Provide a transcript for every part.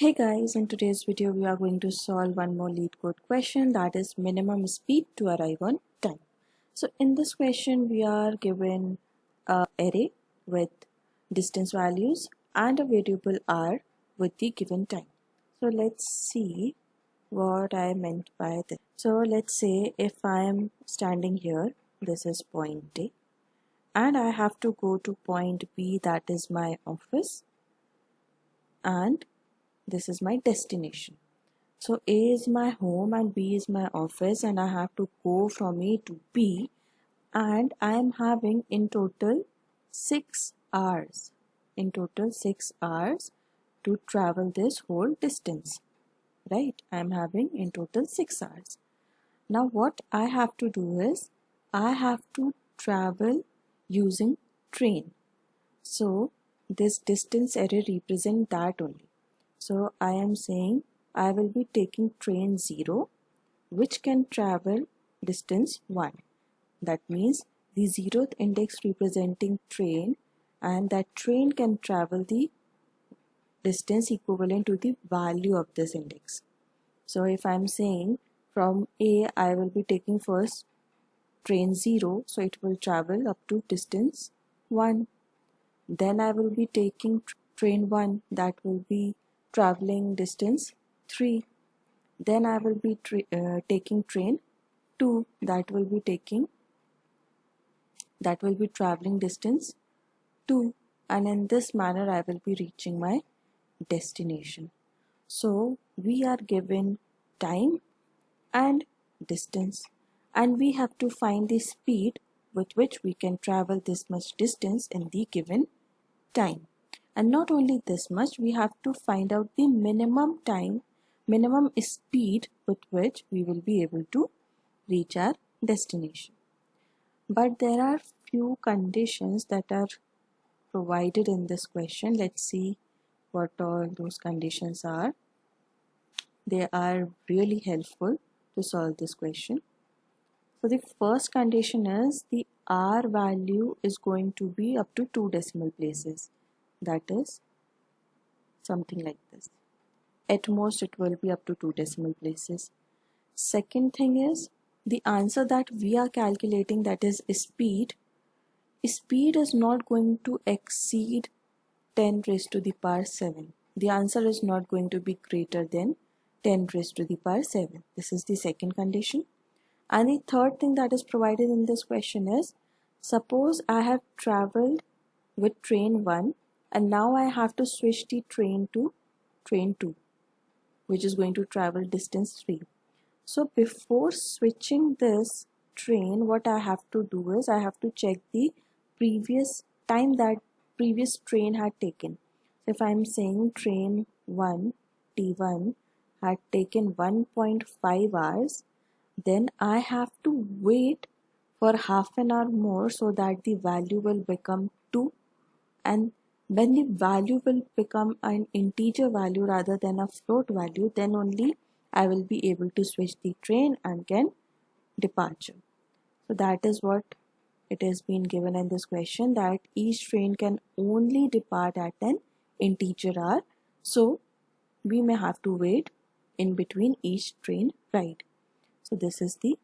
Hey guys, in today's video we are going to solve one more LeetCode question, that is minimum speed to arrive on time. So in this question we are given an array with distance values and a variable r with the given time. So let's see what I meant by this. So let's say if I am standing here, this is point A, and I have to go to point B, that is my office, and this is my destination. So A is my home and B is my office, and I have to go from A to B, and I am having in total 6 hours. In total 6 hours to travel this whole distance. Right? I am having in total 6 hours. Now what I have to do is I have to travel using train. So this distance array represents that only. So I am saying I will be taking train 0, which can travel distance 1. That means the 0th index representing train, and that train can travel the distance equivalent to the value of this index. So if I am saying from A I will be taking first train 0, so it will travel up to distance 1. Then I will be taking train 1, that will be traveling distance 3. Then I will be taking train 2, that will be traveling distance 2, and in this manner I will be reaching my destination. So we are given time and distance, and we have to find the speed with which we can travel this much distance in the given time. And not only this much, we have to find out the minimum speed with which we will be able to reach our destination. But there are few conditions that are provided in this question. Let's see what all those conditions are. They are really helpful to solve this question. So the first condition is the r value is going to be up to 2 decimal places. That is something like this. At most it will be up to 2 decimal places. Second thing is the answer that we are calculating, that is speed is not going to exceed 10 raised to the power 7. The answer is not going to be greater than 10 raised to the power 7. This is the second condition. And the third thing that is provided in this question is, suppose I have traveled with train 1 and now I have to switch the train to train 2, which is going to travel distance 3. So before switching this train, what I have to do is I have to check the previous time that previous train had taken. So if I am saying train 1 T1 had taken 1.5 hours, then I have to wait for half an hour more so that the value will become 2, and when the value will become an integer value rather than a float value, then only I will be able to switch the train and get departure. So that is what it has been given in this question, that each train can only depart at an integer hour. So we may have to wait in between each train ride. So this is the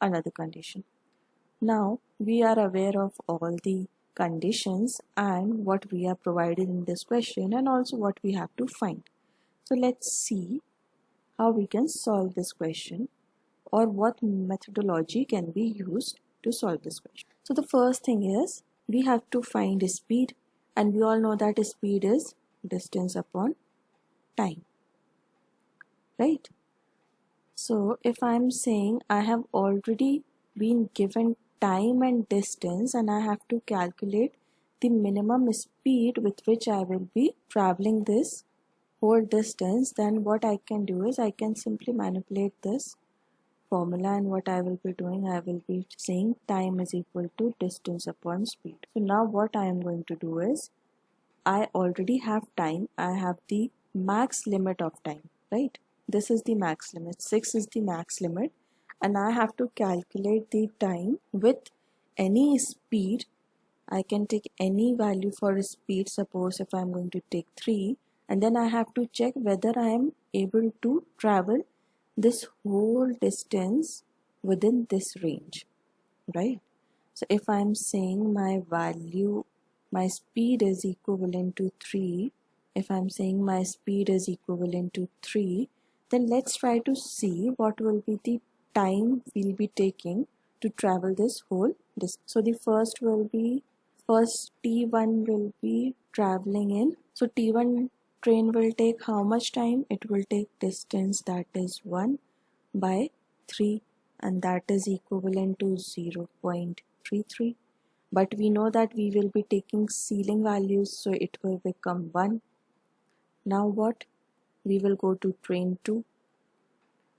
another condition. Now we are aware of all the conditions and what we are provided in this question, and also what we have to find. So let's see how we can solve this question, or what methodology can be used to solve this question. So the first thing is we have to find speed, and we all know that speed is distance upon time, right? So if I am saying I have already been given time and distance, and I have to calculate the minimum speed with which I will be traveling this whole distance, then what I can do is I can simply manipulate this formula, and what I will be doing, I will be saying time is equal to distance upon speed. So now what I am going to do is, I already have time, I have the max limit of time, right? This is the max limit, 6 is the max limit, and I have to calculate the time with any speed. I can take any value for speed. Suppose if I'm going to take 3, and then I have to check whether I am able to travel this whole distance within this range, right? So if I'm saying my speed is equivalent to 3, if I'm saying my speed is equivalent to 3, then let's try to see what will be the time we'll be taking to travel this whole distance. So the first T1 will be traveling in. So T1 train will take how much time? It will take distance that is 1 by 3, and that is equivalent to 0.33. But we know that we will be taking ceiling values, so it will become 1. Now what? We will go to train 2,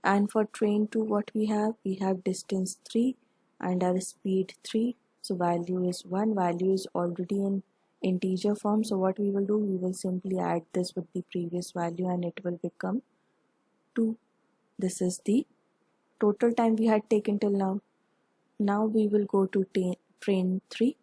and for train 2 what we have distance 3 and our speed 3. So value is 1, value is already in integer form, so what we will do, we will simply add this with the previous value and it will become 2. This is the total time we had taken till now. Now we will go to train 3,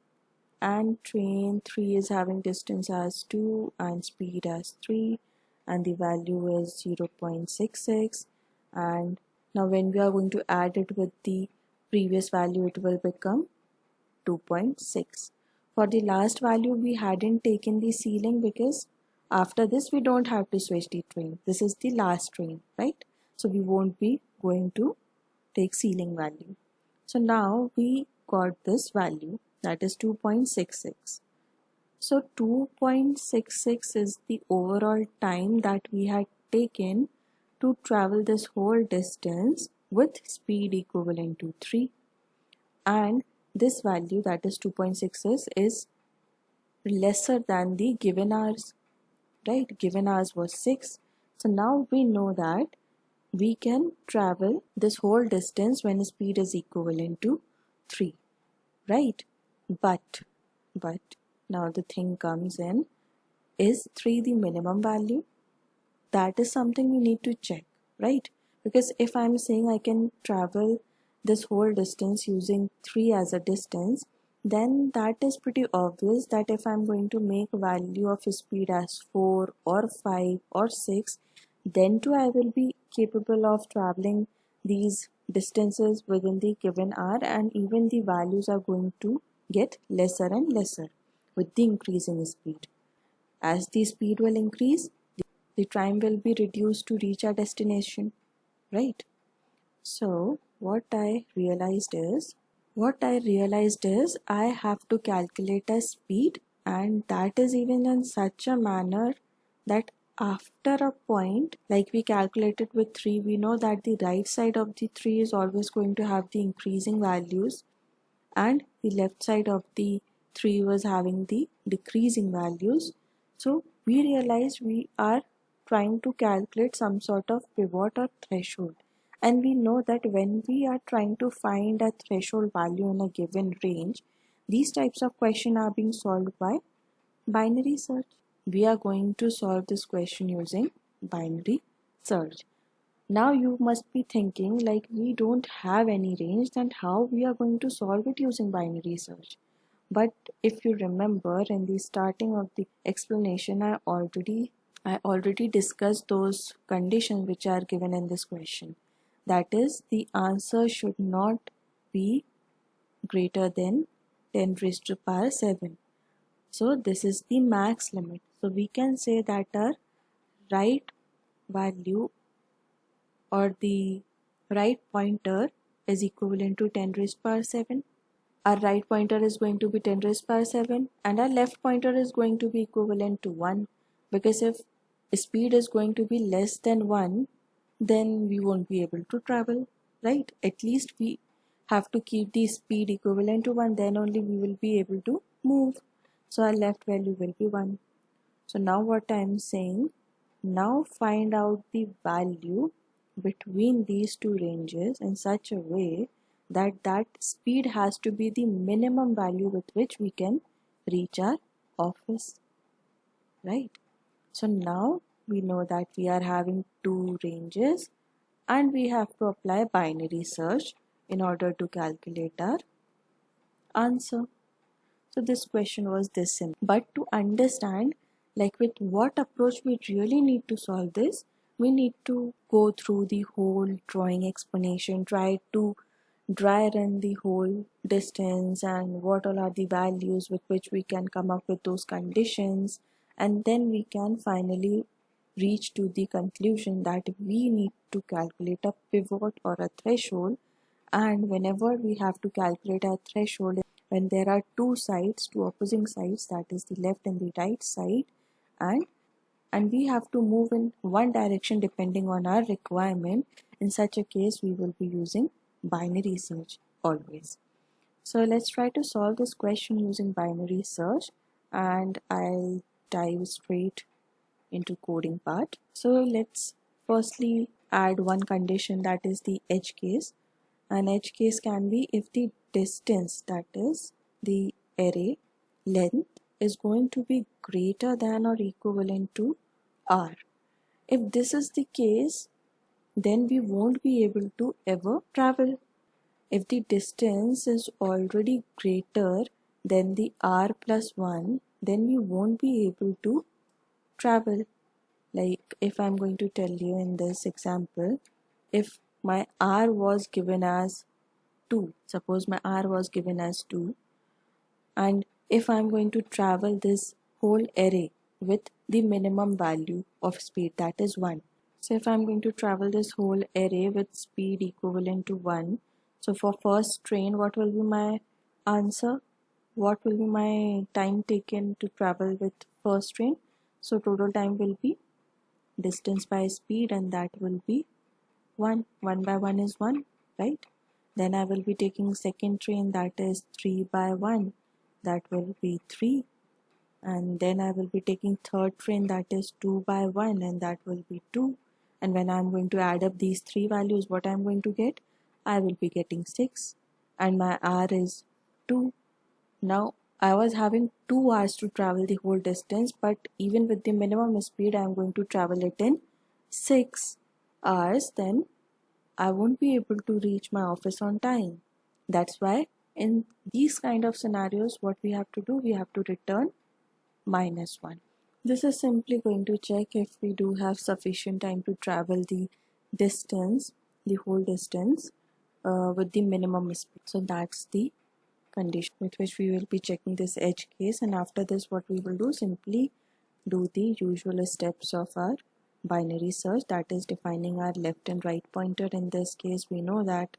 and train 3 is having distance as 2 and speed as 3, and the value is 0.66. and now when we are going to add it with the previous value, it will become 2.6. For the last value, we hadn't taken the ceiling because after this we don't have to switch the train. This is the last train, right? So we won't be going to take ceiling value. So now we got this value, that is 2.66. So 2.66 is the overall time that we had taken to travel this whole distance with speed equivalent to 3, and this value, that is 2.66, is lesser than the given hours, right? Given hours was 6. So now we know that we can travel this whole distance when speed is equivalent to 3, right? But now the thing comes in, is 3 the minimum value? That is something we need to check, right? Because if I'm saying I can travel this whole distance using 3 as a distance, then that is pretty obvious that if I'm going to make value of speed as 4 or 5 or 6, then too I will be capable of traveling these distances within the given hour, and even the values are going to get lesser and lesser with the increasing speed. As the speed will increase, the time will be reduced to reach our destination, right? So what I realized is I have to calculate a speed, and that is even in such a manner that after a point, like we calculated with 3, we know that the right side of the 3 is always going to have the increasing values, and the left side of the 3 was having the decreasing values. So we realized we are trying to calculate some sort of pivot or threshold, and we know that when we are trying to find a threshold value in a given range, these types of questions are being solved by binary search. We are going to solve this question using binary search. Now you must be thinking, like, we don't have any range, then how we are going to solve it using binary search? But if you remember, in the starting of the explanation, I already discussed those conditions which are given in this question. That is, the answer should not be greater than 10 raised to power 7. So this is the max limit. So we can say that our right value or the right pointer is equivalent to 10 raised power 7. Our right pointer is going to be 10 raised power 7, and our left pointer is going to be equivalent to 1, because if speed is going to be less than 1, then we won't be able to travel, right? At least we have to keep the speed equivalent to 1, then only we will be able to move. So our left value will be 1. So now what I am saying, now find out the value between these two ranges in such a way that that speed has to be the minimum value with which we can reach our office, right? So now we know that we are having two ranges, and we have to apply binary search in order to calculate our answer. So this question was this simple. But to understand Like with what approach we really need to solve this, we need to go through the whole drawing explanation, try to dry run the whole distance and what all are the values with which we can come up with those conditions, and then we can finally reach to the conclusion that we need to calculate a pivot or a threshold. And whenever we have to calculate a threshold, when there are two sides, two opposing sides, that is the left and the right side, and we have to move in one direction depending on our requirement, in such a case we will be using binary search always. So let's try to solve this question using binary search, and I'll dive straight into coding part. So let's firstly add one condition, that is the edge case. An edge case can be if the distance, that is the array length, is going to be greater than or equivalent to r. If this is the case, then we won't be able to ever travel. If the distance is already greater than the r plus 1, then we won't be able to travel. Like if I'm going to tell you in this example, if my r was given as 2, suppose my r was given as 2, and if I'm going to travel this whole array with the minimum value of speed, that is 1. So if I'm going to travel this whole array with speed equivalent to 1, so for first train, what will be my answer? What will be my time taken to travel with first train? So total time will be distance by speed, and that will be 1. 1 by 1 is 1, right? Then I will be taking second train, that is 3 by 1, that will be 3. And then I will be taking third train, that is 2 by 1, and that will be 2. And when I'm going to add up these three values, what I'm going to get? I will be getting 6, and my r is 2. Now I was having 2 hours to travel the whole distance, but even with the minimum speed I'm going to travel it in 6 hours, then I won't be able to reach my office on time. That's why in these kind of scenarios, what we have to do, we have to return -1. This is simply going to check if we do have sufficient time to travel the distance, the whole distance, with the minimum speed. So that's the condition with which we will be checking this edge case. And after this, what we will do, simply do the usual steps of our binary search, that is defining our left and right pointer. In this case, we know that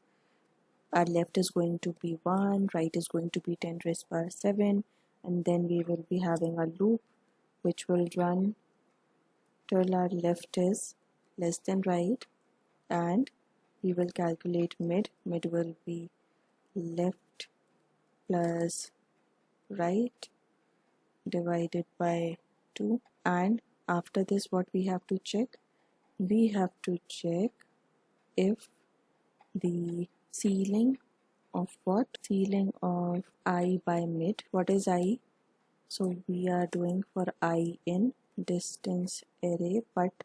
our left is going to be 1, right is going to be 10 raised power 7, and then we will be having a loop which will run till our left is less than right, and we will calculate mid. Mid will be left plus right divided by 2. And after this, what we have to check? We have to check if the ceiling of what? Ceiling of I by mid. What is I? So we are doing for I in distance array, but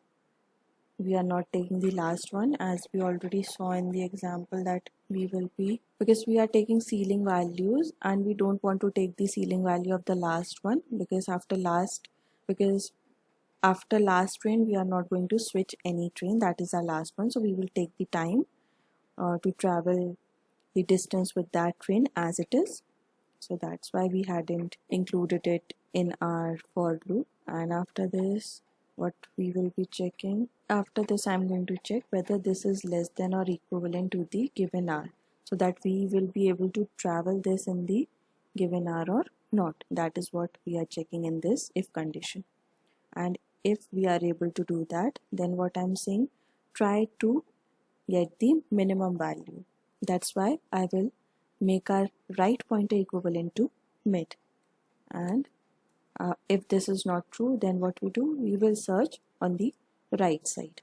we are not taking the last one, as we already saw in the example that we will be, because we are taking ceiling values and we don't want to take the ceiling value of the last one, because after last train we are not going to switch any train, that is our last one. So we will take the time to travel the distance with that train as it is. So that's why we hadn't included it in our for loop. And after this, what we will be checking, after this I'm going to check whether this is less than or equivalent to the given hour, so that we will be able to travel this in the given hour or not. That is what we are checking in this if condition. And if we are able to do that, then what I'm saying, try to get the minimum value. That's why I will make our right pointer equivalent to mid. And if this is not true, then what we do, we will search on the right side.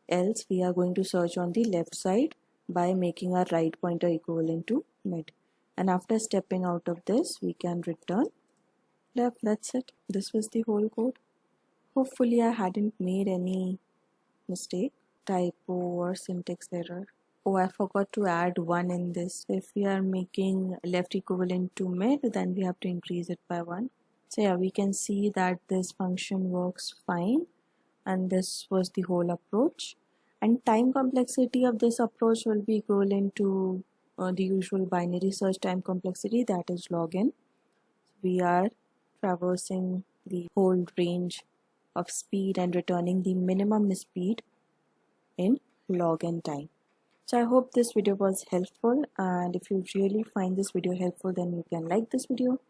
Else we are going to search on the left side by making our right pointer equivalent to mid. And after stepping out of this, we can return left. That's it. This was the whole code. Hopefully I hadn't made any mistake, typo or syntax error. Oh, I forgot to add 1 in this. If we are making left equivalent to mid, then we have to increase it by 1. So yeah, we can see that this function works fine, and this was the whole approach. And time complexity of this approach will be equivalent to the usual binary search time complexity, that is log n. We are traversing the whole range of speed and returning the minimum speed in log n time. So I hope this video was helpful, and if you really find this video helpful, then you can like this video,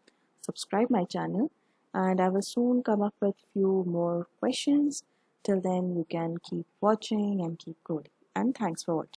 subscribe my channel, and I will soon come up with few more questions. Till then, you can keep watching and keep coding. And thanks for watching.